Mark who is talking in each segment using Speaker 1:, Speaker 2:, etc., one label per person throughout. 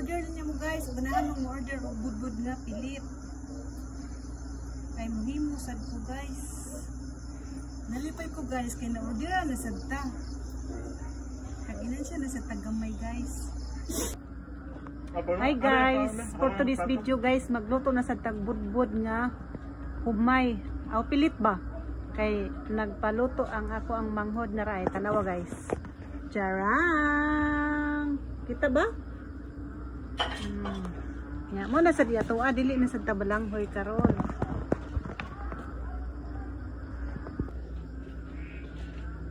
Speaker 1: order niya mo guys. Ganahan mo order og budbud nga pilit. Kay muhimo sad ko guys. Nalipay ko guys kay na-orderan na sad ta. Kaginan siya na sa tagamay guys. Hi guys, for today's video guys, magluto na sa tagbudbud nga humay. Aw pilit ba? Kay nagpaluto ang ako ang manghod na ray. Tanawa guys. Charang! Kita ba? Ya, mo na sa diya to, dili na sa tabalanghoy karon.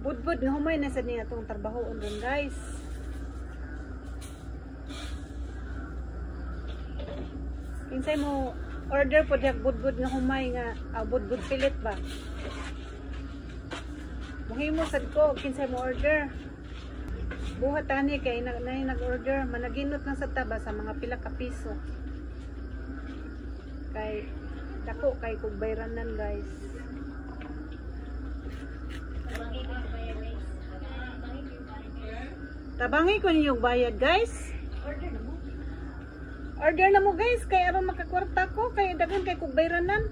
Speaker 1: Budbud nga humay na sa niya tong trabahoon ron guys. Kinsay mo order po diyak budbud nga humay nga budbud pilit ba? Muhimo sad ko kinsay mo order. Buhat ani kay nag-order, managinot na sa taba sa mga pila ka piso. Kay dako kay kog bayranan guys. Tabangi ko ninyo bayad guys. Order na mo guys kay aron makakwarta ko kay daghan kay kog bayranan.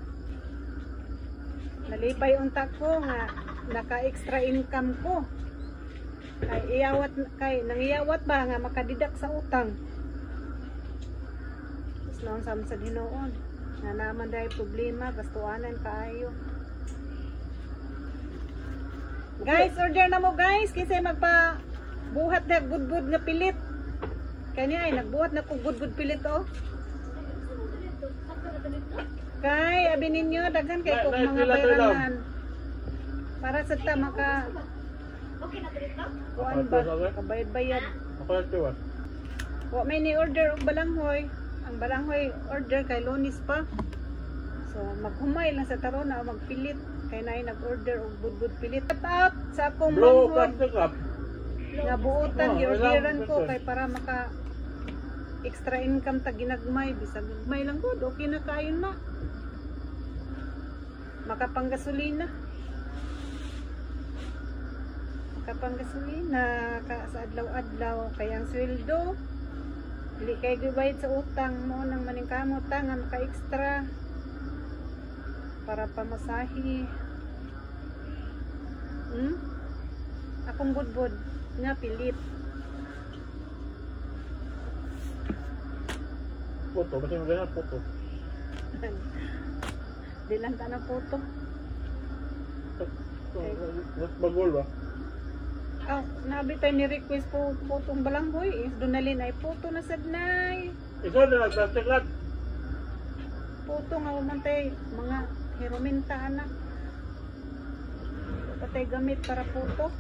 Speaker 1: Nalipay unta ko nga naka-extra income ko. Kay nangiyawat ba nga makadidak sa utang. Tapos noon sa Hinoon nga naman dahil problema gastuanan kaayo. Guys, order na mo guys kasi magpa buhat na budbud nga pilit. Kanya ay nagbuhat na kog budbud pilit oh. Kay abi ninyo daghan kay kog mga bayranan. Para sa ta maka okay na dito? Kuan ba? Kabayad-bayad.
Speaker 2: Ako na ito.
Speaker 1: Wa may ni order og balanghoy. Ang balanghoy order kay Lunis pa. So maghumay lang sa taron na magpilit kay naay nag-order og budbud pilit. At sa akong manghod nga buotan gi-orderan ko kay para maka extra income ta ginagmay bisag may lang gud okay na kayon na. Makapanggasolina. Kapanggasolina ka sa adlaw-adlaw kay ang sweldo dili kay gibayad sa utang mo nang maningkamot nga maka-extra para pamasahi. Akong budbud nga pilit.
Speaker 2: Foto, basta mo ganyan foto.
Speaker 1: Di lang ta na foto.
Speaker 2: Mas bagol ba?
Speaker 1: Nabi tayo ni-request po putong balanghoy. Donalin ay puto na sadnay.
Speaker 2: Ikaw na nagsasiklat.
Speaker 1: Puto nga umantay mga herominta anak. Patay gamit para puto.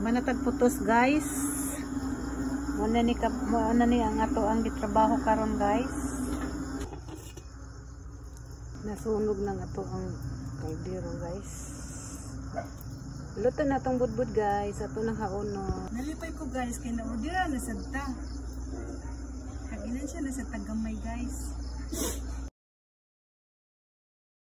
Speaker 1: Manatag putos guys. Muna ni ang ato ang gitrabaho karon guys. Nasunog ng ato ang kaldero guys. Luto na tong budbud guys, ato nang haono. Nalipay ko guys kay na-orderan na sad ta. Kaginan siya na sa tagamay guys.